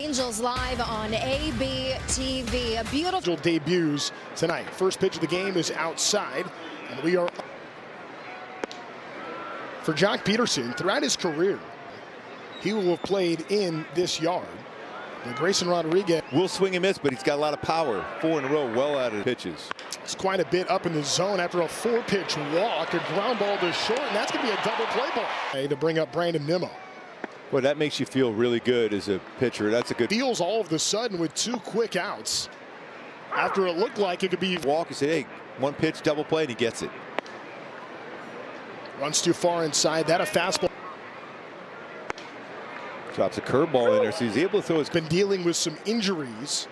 Angels live on ABTV. A beautiful debuts tonight. First pitch of the game is outside, and we are for Jock Peterson. Throughout his career, he will have played in this yard. And Grayson Rodriguez will swing and miss, but he's got a lot of power. 4 in a row, well out of pitches. It's quite a bit up in the zone after a 4-pitch walk, a ground ball to short, and that's going to be a double play ball to bring up Brandon Nimmo. Well, that makes you feel really good as a pitcher. That's a good feels all of a sudden with 2 quick outs after it looked like it could be walk and say, hey, 1 pitch double play, and he gets it. Runs too far inside. That a fastball. Drops a curveball in there, so he's able to throw his. Been dealing with some injuries.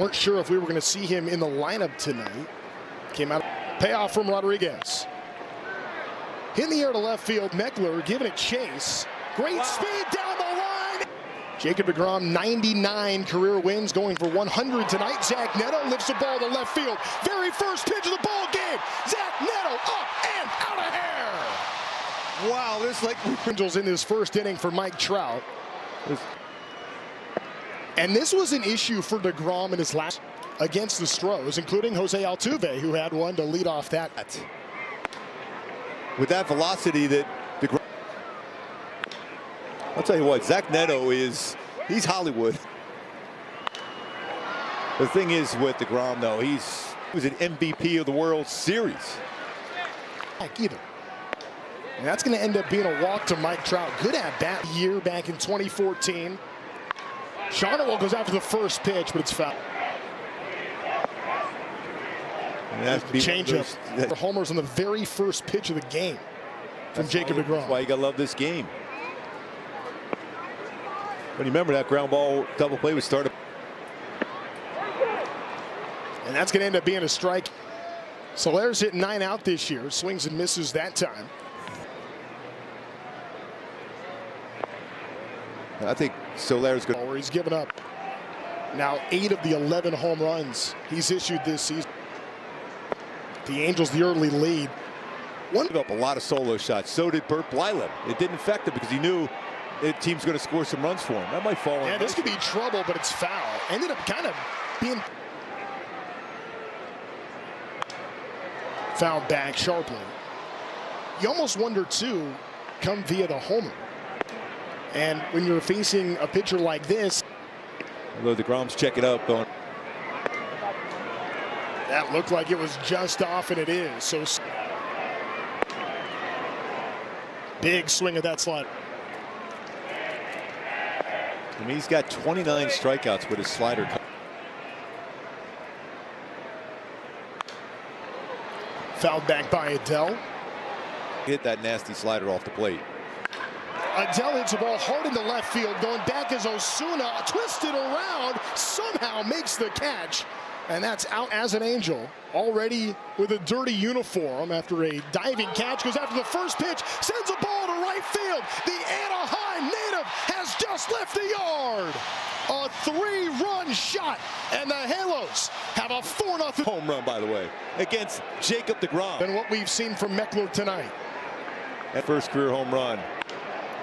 Weren't sure if we were going to see him in the lineup tonight. Came out. Payoff from Rodriguez. Hit in the air to left field. Meckler giving it chase. Great speed down the line. Jacob deGrom, 99 career wins, going for 100 tonight. Zach Neto lifts the ball to left field. Very first pitch of the ball game. Zach Neto up and out of here. Wow, this like Angels in his first inning for Mike Trout. And this was an issue for deGrom in his last against the Stros, including Jose Altuve, who had one to lead off that. With that velocity that deGrom. I'll tell you what, Zach Neto he's Hollywood. The thing is with deGrom, though, he was an MVP of the World Series. Either. And that's going to end up being a walk to Mike Trout. Good at bat year back in 2014. Shonowell goes after the first pitch, but it's foul. Changeup for homers on the very first pitch of the game from Jacob deGrom. That's why you got to love this game. But remember that ground ball double play was started. And that's going to end up being a strike. Soler's hit 9 out this year. Swings and misses that time. I think Soler's good. He's given up now 8 of the 11 home runs he's issued this season. The Angels the early lead. Gave up a lot of solo shots. So did Burt Blylev. It didn't affect him because he knew the team's going to score some runs for him. That might fall. Yeah, this could be trouble, but it's foul. Ended up kind of being fouled back sharply. You almost wonder too, come via the homer. And when you're facing a pitcher like this, although deGrom's checking up, going. That looked like it was just off, and it is. So big swing of that slider. I mean, he's got 29 strikeouts with his slider. Fouled back by Adele. Hit that nasty slider off the plate. Adele hits the ball hard into left field. Going back as Osuna, twisted around, somehow makes the catch. And that's out as an Angel. Already with a dirty uniform after a diving catch. Goes after the first pitch, sends a ball to right field. The Anaheim native has just left the yard. A 3-run shot, and the Halos have a 4-0 home run, by the way, against Jacob deGrom. And what we've seen from Meckler tonight. That first career home run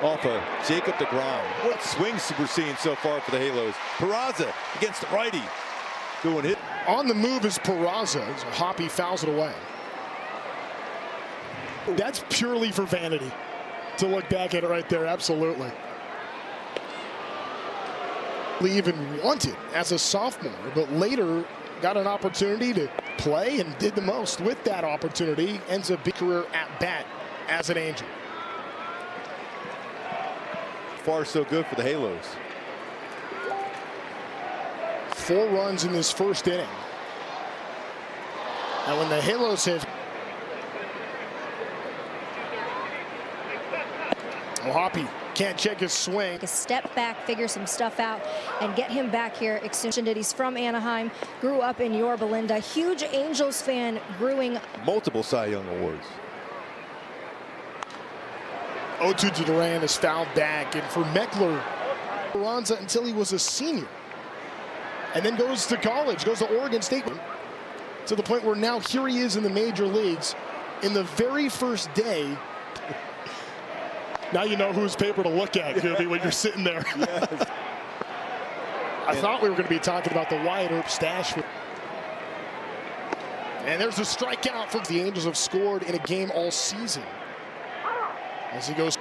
off of Jacob deGrom. What swings we're seeing so far for the Halos. Peraza against the righty. Doing it. On the move is Peraza. Hoppy fouls it away. That's purely for vanity. To look back at it right there, absolutely. Even wanted as a sophomore, but later got an opportunity to play and did the most with that opportunity. Ends up big career at bat as an Angel. Far so good for the Halos. 4 runs in this first inning. And when the Halos have Hoppy can't check his swing. A step back, figure some stuff out, and get him back here. Extension that he's from Anaheim, grew up in Yorba Linda. Huge Angels fan, growing. Multiple Cy Young awards. 0-2 to Duran is fouled back, and for Meckler, Ronza until he was a senior, and then goes to college, goes to Oregon State, to the point where now here he is in the major leagues. In the very first day, now you know whose paper to look at, Gibby, when you're sitting there. Yes. I thought we were going to be talking about the Wyatt Earp stash. And there's a strikeout for the Angels have scored in a game all season. As he goes.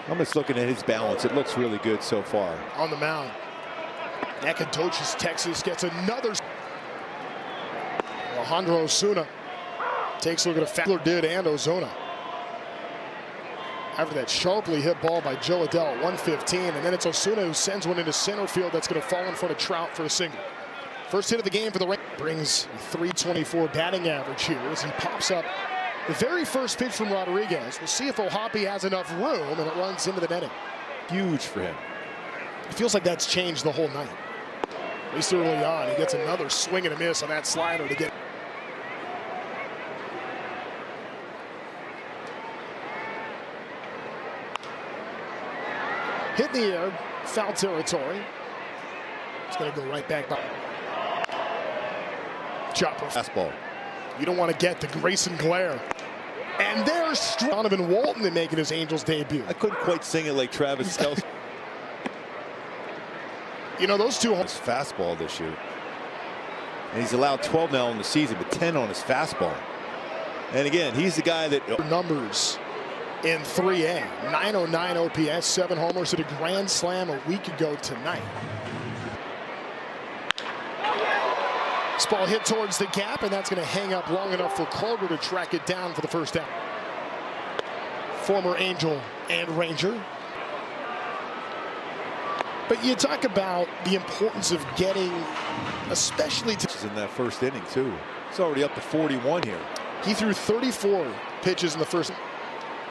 I'm just looking at his balance. It looks really good so far. On the mound. Nacogdoches, Texas gets another. Alejandro Osuna takes a look at a Fowler did and Ozuna. After that sharply hit ball by Joe Adell at 115, and then it's Osuna who sends one into center field that's going to fall in front of Trout for a single. First hit of the game for the Rangers. Brings a 324 batting average here as he pops up the very first pitch from Rodriguez. We'll see if O'Hoppe has enough room, and it runs into the netting. Huge for him. It feels like that's changed the whole night. At least early on, he gets another swing and a miss on that slider to get. Hit in the air, foul territory. It's going to go right back by. Chopper. Fastball. You don't want to get the Grayson glare. And there's Donovan Walton in making his Angels debut. I couldn't quite sing it like Travis Kelce. You know, those two. His fastball this year. And he's allowed 12 now in the season, but 10 on his fastball. And again, he's the guy that. Numbers in 3A. 909 OPS, 7 homers, hit a grand slam a week ago tonight. This ball hit towards the gap, and that's going to hang up long enough for Carter to track it down for the first down. Former Angel and Ranger. But you talk about the importance of getting, especially in that first inning, too. It's already up to 41 here. He threw 34 pitches in the first.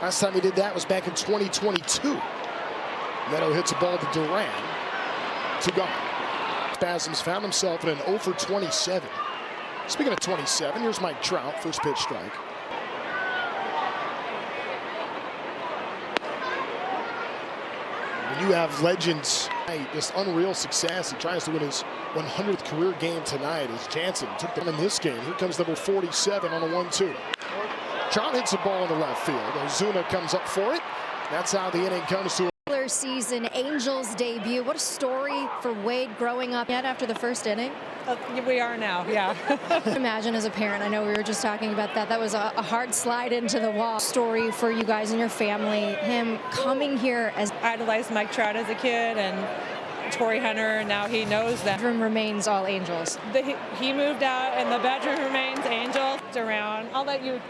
Last time he did that was back in 2022. Neto hits a ball to Duran. 2 gone. Spasms found himself in an 0 for 27. Speaking of 27, here's Mike Trout, first pitch strike. When you have legends, just unreal success. He tries to win his 100th career game tonight as Jansen took them in this game. Here comes number 47 on a 1-2. Trout hits the ball in the left field. Ozuna comes up for it. That's how the inning comes to. Season Angels debut. What a story for Wade growing up yet after the first inning. We are now, yeah. Imagine as a parent, I know we were just talking about that. That was a hard slide into the wall. Story for you guys and your family. Him coming here as. I idolized Mike Trout as a kid and Torrey Hunter, and now he knows that. Bedroom remains all Angels. He moved out and the bedroom remains Angels. Around. I'll let you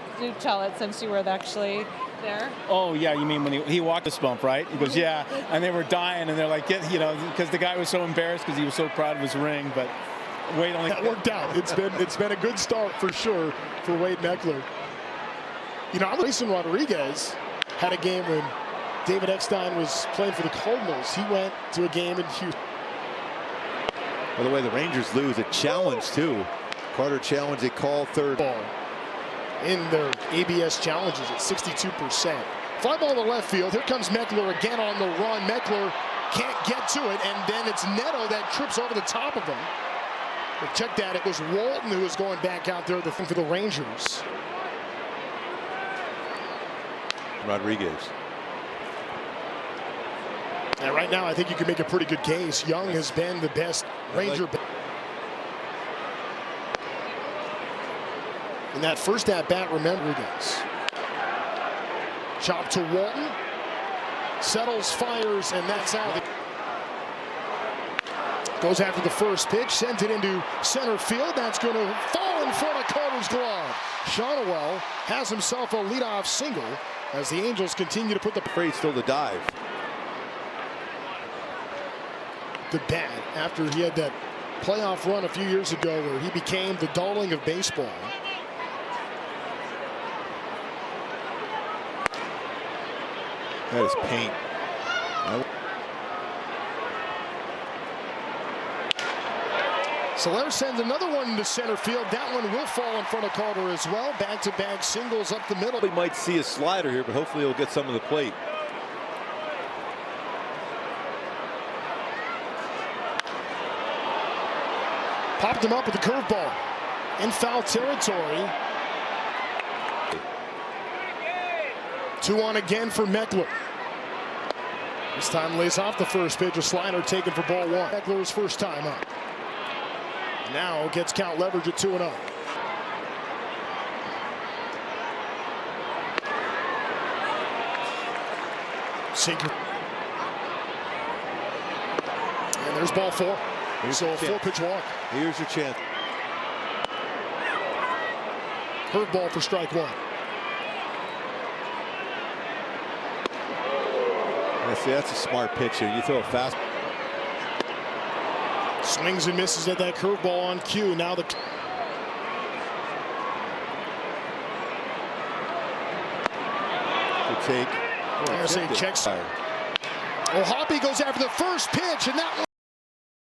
tell it since you were actually there. Oh yeah, you mean when he walked this bump, right? He goes, yeah, and they were dying, and they're like, because the guy was so embarrassed because he was so proud of his ring, but Wade only. That worked out. It's been a good start for sure for Wade Meckler. You know, Grayson Rodriguez had a game when David Eckstein was playing for the Cardinals. He went to a game in Houston. By the way, the Rangers lose a challenge too. Carter challenged a call third. Ball in their ABS challenges at 62%. Fly ball to left field. Here comes Meckler again on the run. Meckler can't get to it, and then it's Neto that trips over the top of him. But check that. It was Walton who was going back out there for the Rangers. Rodriguez. And right now, I think you can make a pretty good case. Young has been the best Ranger. In that first at-bat, remember Rodriguez. Chop to Walton. Settles, fires, and that's out. Goes after the first pitch, sends it into center field. That's going to fall in front of Carter's glove. Shonowell has himself a leadoff single as the Angels continue to put the. Afraid still to dive. The bat after he had that playoff run a few years ago where he became the darling of baseball. That is paint. Soler sends another one into center field. That one will fall in front of Carter as well. Back-to-back singles up the middle. We might see a slider here, but hopefully he'll get some of the plate. Popped him up with the curveball in foul territory. 2-1 again for Meckler. This time lays off the first pitch. A slider taken for ball one. Eckler's first time up. Now gets count leverage at 2-0. Sinker. And there's ball four. So a 4-pitch walk. Here's your chance. Curveball for strike one. See, that's a smart pitch here. You throw a fast. Swings and misses at that curveball on cue. Now the take. Checks. Hoppy goes after the first pitch, and that one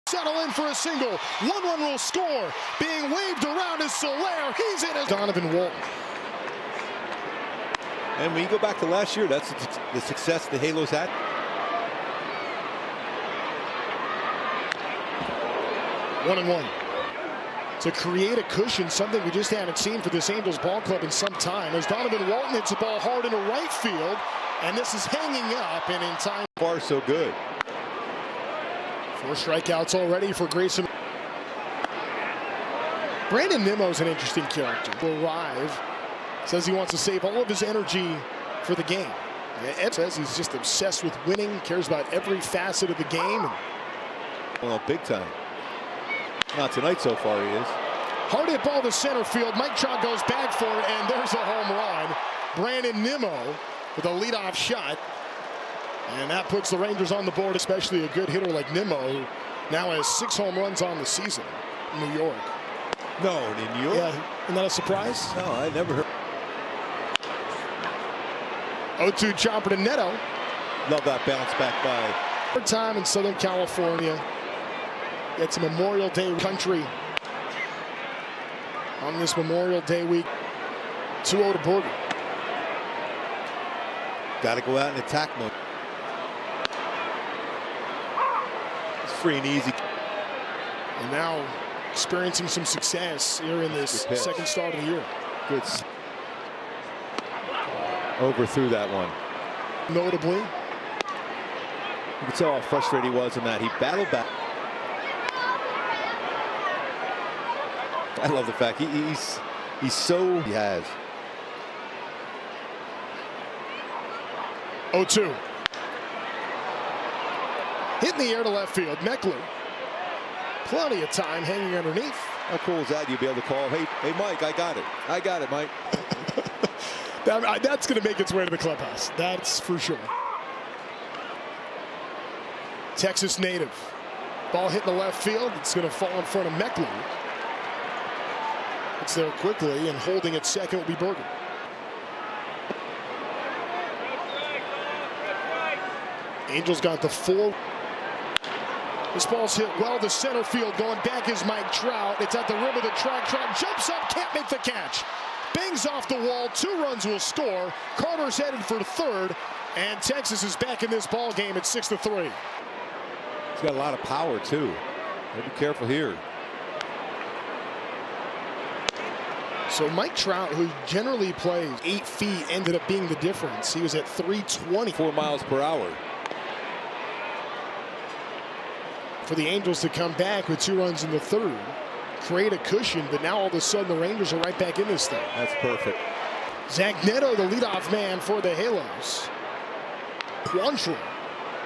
settle in for a single. 1-1 will score. Being waved around is Soler. He's in as Donovan Walton. And when you go back to last year, that's the success the Halos had. 1-1. To create a cushion, something we just haven't seen for this Angels ball club in some time. As Donovan Walton hits the ball hard into right field, and this is hanging up, and in time. Far so good. 4 strikeouts already for Grayson. Brandon Nimmo's an interesting character. Will arrive. Says he wants to save all of his energy for the game. Ed says he's just obsessed with winning, cares about every facet of the game. Well, big time. Not tonight so far, he is. Hard hit ball to center field. Mike Trout goes back for it, and there's a home run. Brandon Nimmo with a leadoff shot. And that puts the Rangers on the board, especially a good hitter like Nimmo, who now has 6 home runs on the season in New York. No, in New York? Yeah, isn't that a surprise? No, I never heard. 0-2 chopper to Neto. Love that bounce back by. Third time in Southern California. It's a Memorial Day country on this Memorial Day week. 2-0 to Berger. Got to go out and attack mode. It's free and easy. And now experiencing some success here in this second start of the year. Good. Overthrew that one. Notably. You can tell how frustrated he was in that. He battled back. I love the fact he's so he has. 0-2. Hit in the air to left field. Meckler. Plenty of time hanging underneath. How cool is that? You'll be able to call, hey Mike, I got it. I got it, Mike. That's going to make its way to the clubhouse. That's for sure. Texas native. Ball hit in the left field. It's going to fall in front of Meckler. It's there quickly, and holding at second will be Berger. Angels got the 4. This ball's hit well to center field. Going back is Mike Trout. It's at the rim of the track. Trout jumps up, can't make the catch. Bangs off the wall. 2 runs will score. Carter's headed for third, and Texas is back in this ball game at 6-3. He's got a lot of power too. Gotta be careful here. So Mike Trout, who generally plays 8 feet, ended up being the difference. He was at 320. 4 miles per hour. For the Angels to come back with 2 runs in the third, create a cushion, but now all of a sudden the Rangers are right back in this thing. That's perfect. Zach Neto, the leadoff man for the Halos. Quantrill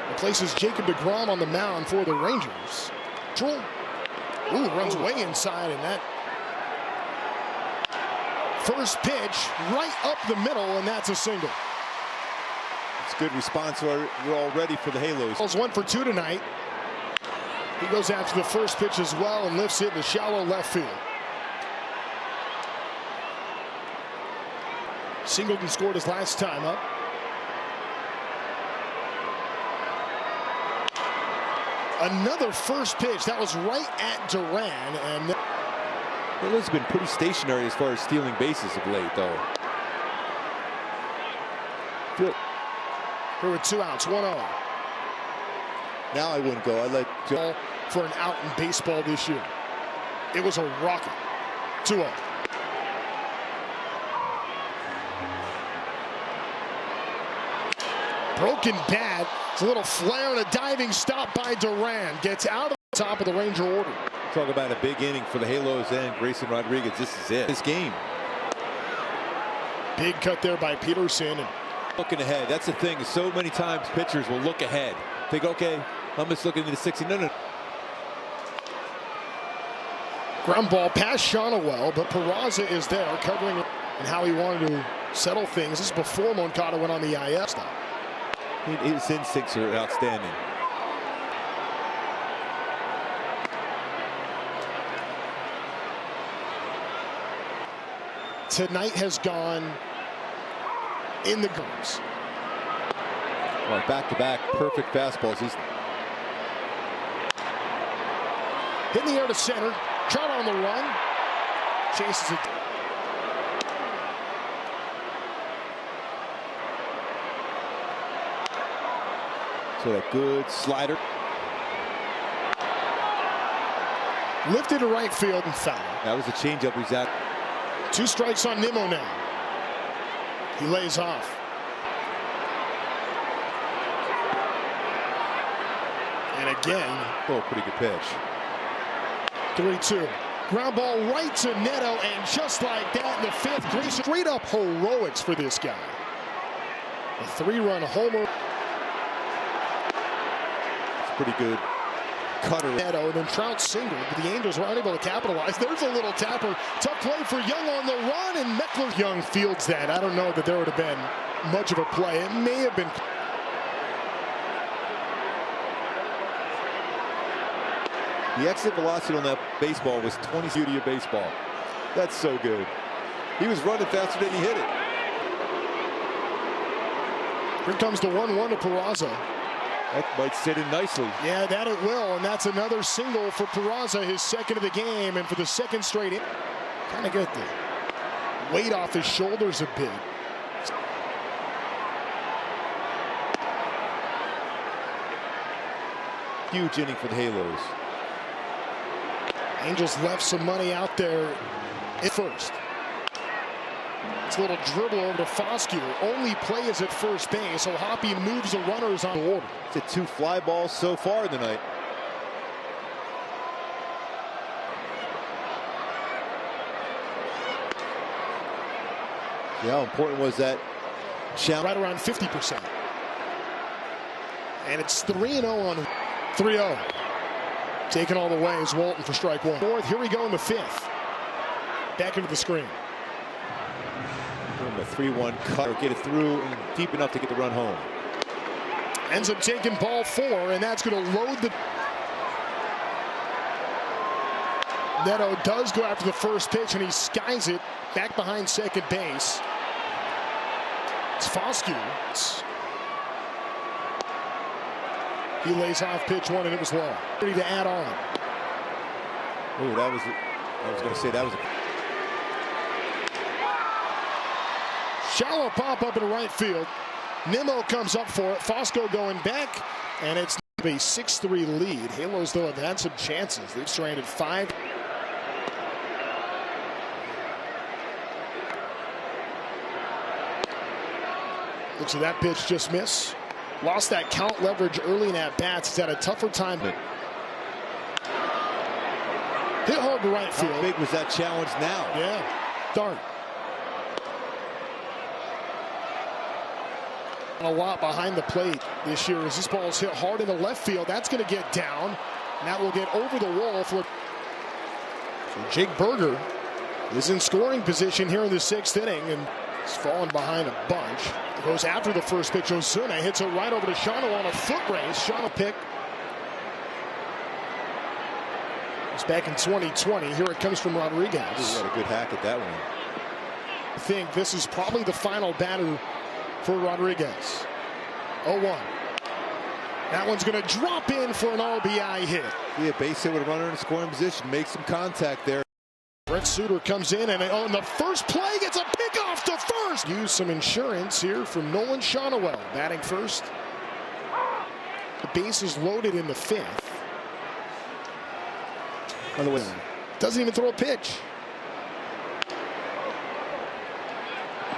replaces Jacob deGrom on the mound for the Rangers. Ooh, runs way inside, and that first pitch right up the middle, and that's a single. It's a good response. We're all ready for the Halos. 1 for 2 tonight. He goes after the first pitch as well and lifts it in the shallow left field. Singleton scored his last time up. Another first pitch that was right at Duran, and Halos have been pretty stationary as far as stealing bases of late, though. Here with 2 outs, 1-0. Now I wouldn't go. I'd let Joe for an out in baseball this year. It was a rocket. 2-0. Broken bat. It's a little flare and a diving stop by Duran. Gets out of the top of the Ranger order. Talk about a big inning for the Halos and Grayson Rodriguez. This is it. This game. Big cut there by Peterson. And looking ahead. That's the thing. So many times pitchers will look ahead. Think, okay, I'm just looking at the 60. No. ground ball past Shonowell, but Peraza is there covering it and how he wanted to settle things. This is before Moncada went on the IL stop. His instincts are outstanding. Tonight has gone in the guns. All right, back-to-back perfect fastballs. He's hit in the air to center. Trout on the run. Chases it. so a good slider. Lifted to right field and foul. That was a changeup. He's out. 2 strikes on Nimmo now. He lays off. And again. Oh, pretty good pitch. 3-2. Ground ball right to Neto, and just like that in the 5th, Grayson. Straight up heroics for this guy. A 3-run homer. It's pretty good. Cutter. Neto, and then Trout singled, but the Angels were unable to capitalize. There's a little tapper. Tough play for Young on the run, and Meckler. Young fields that. I don't know that there would have been much of a play. It may have been. The exit velocity on that baseball was 20. Beauty of baseball. That's so good. He was running faster than he hit it. Here comes the 1-1 to Peraza. That might sit in nicely. Yeah, that it will, and that's another single for Peraza, his 2nd of the game, and for the 2nd straight in. Kind of get the weight off his shoulders a bit. Huge inning for the Halos. Angels left some money out there at first. It's a little dribble over to Foscue. Only play is at first base, so Hoppy moves the runners on the order. It's at 2 fly balls so far in the night. Yeah, how important was that challenge? Right around 50%. And it's 3-0 on 3-0. Taken all the way is Walton for strike 1. 4th, here we go in the 5th. Back into the screen. A 3-1 cut, or get it through and deep enough to get the run home. Ends up taking ball 4, and that's going to load the. Neto does go after the first pitch, and he skies it back behind second base. It's Foscue. He lays off pitch 1, and it was low. Ready to add on. Oh, I was going to say that was a shallow pop up in right field. Nimmo comes up for it. Fosco going back, and it's a 6-3 lead. Halos, though, have had some chances. They've stranded 5. Looks like that pitch just missed. Lost that count leverage early in at bats. He's had a tougher time. Hit hard to right field. How big was that challenge now? Yeah, dart. A lot behind the plate this year as this ball is hit hard in the left field. That's going to get down, and that will get over the wall for. So Jake Berger is in scoring position here in the 6th inning, and he's fallen behind a bunch. Goes after the first pitch. Ozuna hits it right over to Shano on a foot race. Shano pick. It's back in 2020. Here it comes from Rodriguez. He had a good hack at that one. I think this is probably the final batter for Rodriguez. 0-1. That one's going to drop in for an RBI hit. Yeah, base hit with a runner in scoring position. Make some contact there. Brett Suter comes in, and on the first play gets a pickoff to first. Use some insurance here from Nolan Shonowell batting first. The base is loaded in the 5th. By the way, doesn't even throw a pitch.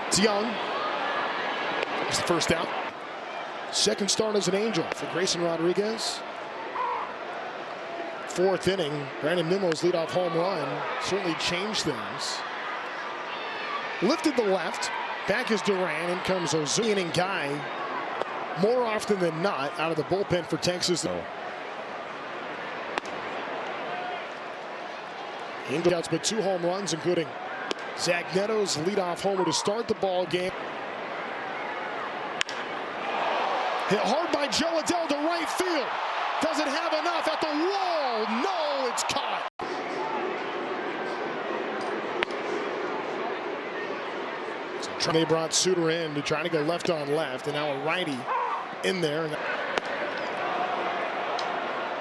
It's Young. It's the first out. Second start as an Angel for Grayson Rodriguez. Fourth inning, Brandon Nimmo's leadoff home run certainly changed things. Lifted the left, back is Duran, in comes Ozuna. Inning guy, more often than not, out of the bullpen for Texas. Angels but 2 home runs, including Zach Neto's leadoff homer to start the ball game. Hit hard by Joe Adele to right field. Doesn't have enough at the wall. No, it's caught. So they brought Suter in to try to go left on left, and now a righty in there.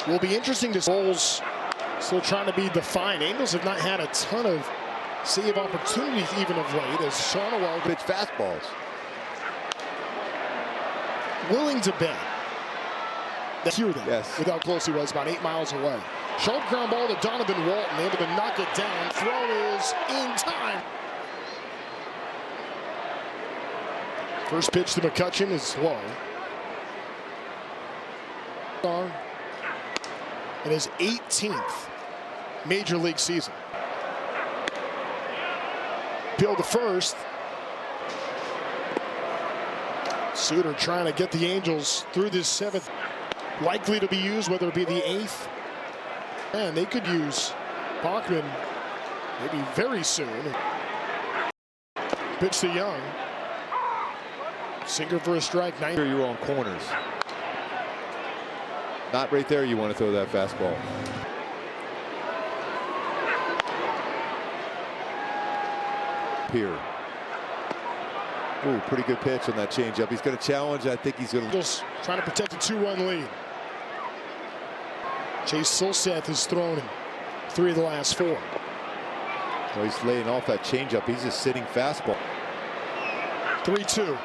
Will be interesting to see. Roles still trying to be defined. Angels have not had a ton of save opportunities even of late as Shonowell Pitch fastballs. willing to bet. Hear them Yes. with how close he was, about 8 miles away. Sharp ground ball to Donovan Walton, able to knock it down. Throw is in time. First pitch to McCutchen is low. In his 18th major league season. Peel to first. Suter trying to get the Angels through this 7th. Likely to be used, whether it be the 8th. And they could use Bachman maybe very soon. Pitch to Young. Sinker for a strike. Here you're on corners. Not right there. You want to throw that fastball. Here. Ooh, pretty good pitch on that changeup. He's going to challenge. I think he's going to. Just trying to protect a 2-run lead. Chase Silseth has thrown in 3 of the last 4. Well, he's laying off that changeup. He's just sitting fastball. 3-2.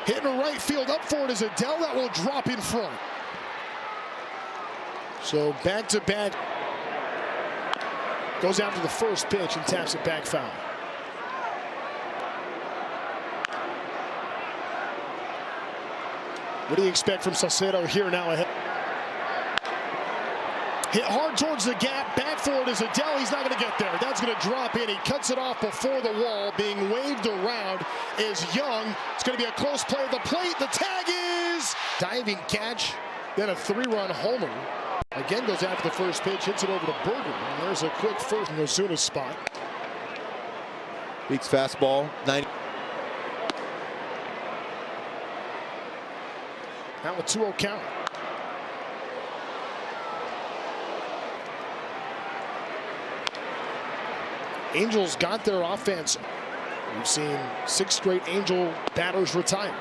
Hitting to right field, up for it is Adele. That will drop in front. So back-to-back. Goes after the first pitch and taps it back foul. What do you expect from Salcedo here now ahead? Hit hard towards the gap. Back for it is Adele. He's not going to get there. That's going to drop in. He cuts it off before the wall. Being waved around is Young. It's going to be a close play at the plate. The tag is diving catch. Then a 3-run homer. Again goes after the first pitch. Hits it over to Berger. And there's a quick first in Ozuna's spot. Beats fastball. 90. Now a 2-0 count. Angels got their offense. We've seen 6 straight Angel batters retire.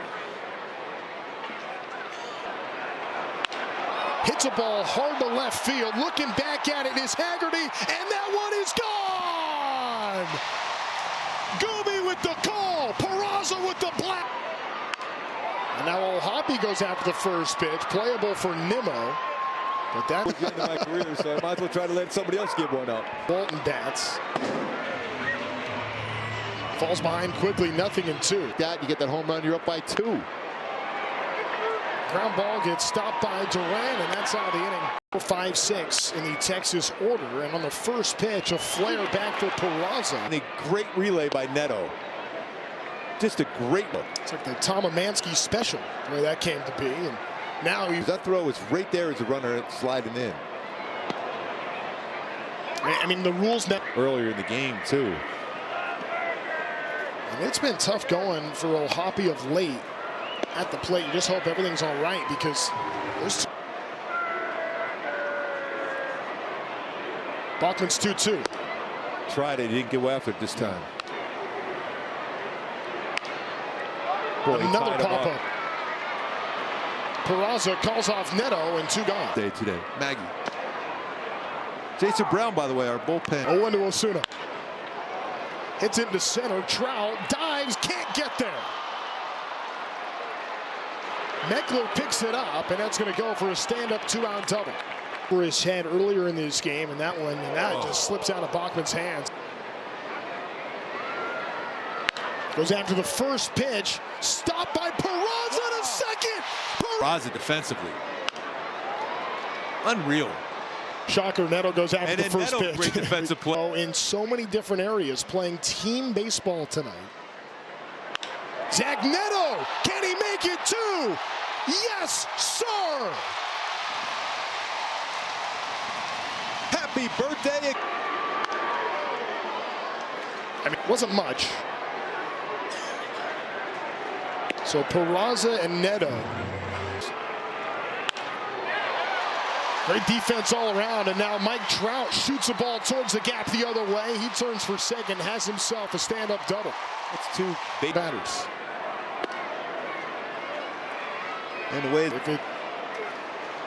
Hits a ball hard to left field. Looking back at it is Haggerty, and that one is gone! Gooby with the call. Peraza with the black. And now old Hoppy goes after the first pitch. Playable for Nimmo. But that was the end of my career, so I might as well try to let somebody else get one up. Walton bats. Falls behind quickly, 0-2. That you get that home run, you're up by 2. Ground ball gets stopped by Duran, and that's out of the inning. 5-6 in the Texas order, and on the first pitch, a flare back for Peraza. And a great relay by Neto. Just a great look. It's like the Tom Amansky special, the way that came to be. And now that throw was right there as a runner sliding in. I mean, the rules now. Earlier in the game, too. And it's been tough going for old Hoppy of late at the plate. You just hope everything's all right because there's Bachman's 2-2. Tried it, he didn't go after it this time. Boy, another pop-up. Peraza calls off Neto and 2 gone. Day today. Maggie. Jason Brown, by the way, our bullpen. 0-1 to Osuna. Hits into center. Trout dives, can't get there. Meckler picks it up, and that's going to go for a stand-up 2-out double. For his head earlier in this game, and that one, and that just slips out of Bachman's hands. Goes after the first pitch. Stopped by Peraza to second. Peraza defensively. Unreal. Shocker, Neto goes after And the then first Neto, pitch. great defensive play. In so many different areas, playing team baseball tonight. Zach Neto, can he make it too? Yes, sir. Happy birthday. I mean, it wasn't much. So Peraza and Neto. Great defense all around, and now Mike Trout shoots the ball towards the gap the other way. He turns for second, has himself a stand-up double. That's two big Batters. And the way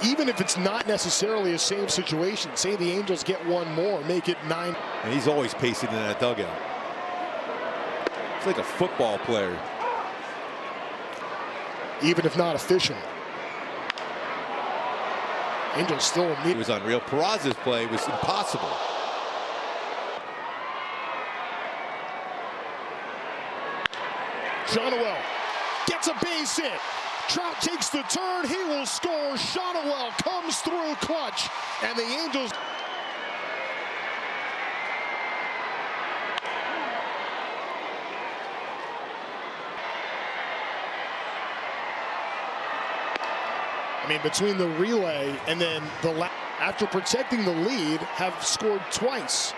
Even if it's not necessarily a same situation, say the Angels get one more, make it 9. and he's always pacing in that dugout. It's like a football player. Even if not officially. Angels still It need. was unreal. Peraza's play was impossible. Shonowell gets a base hit. Trout takes the turn. He will score. Shonowell comes through clutch. And the Angels. I mean, between the relay and then after protecting the lead, have scored twice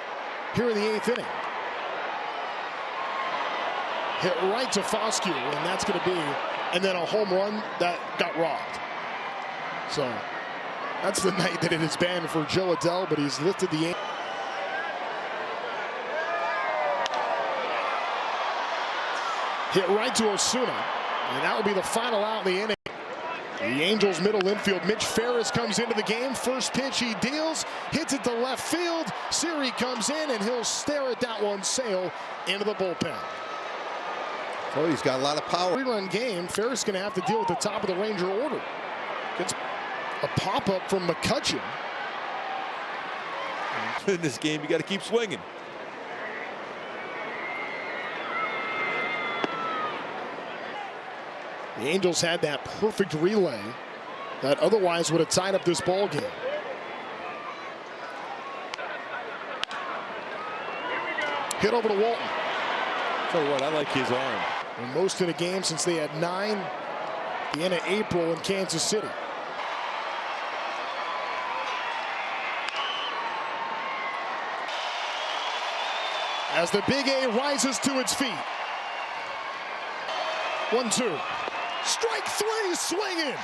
here in the 8th inning. Hit right to Foscue, and that's going to be, and then a home run that got robbed. So that's the night that it has been for Joe Adell, but he's lifted the. Hit right to Osuna, and that will be the final out in the inning. The Angels middle infield, Mitch Ferris comes into the game. First pitch he deals, hits it to left field. Siri comes in, and he'll stare at that one sail into the bullpen. Oh, he's got a lot of power. 3-run game. Ferris going to have to deal with the top of the Ranger order. Gets a pop-up from McCutcheon. In this game, you got to keep swinging. The Angels had that perfect relay that otherwise would have tied up this ball game. Hit over to Walton. Tell you what, I like his arm. And most in a game since they had 9 at the end of April in Kansas City. As the Big A rises to its feet. 1-2. Strike 3, swinging.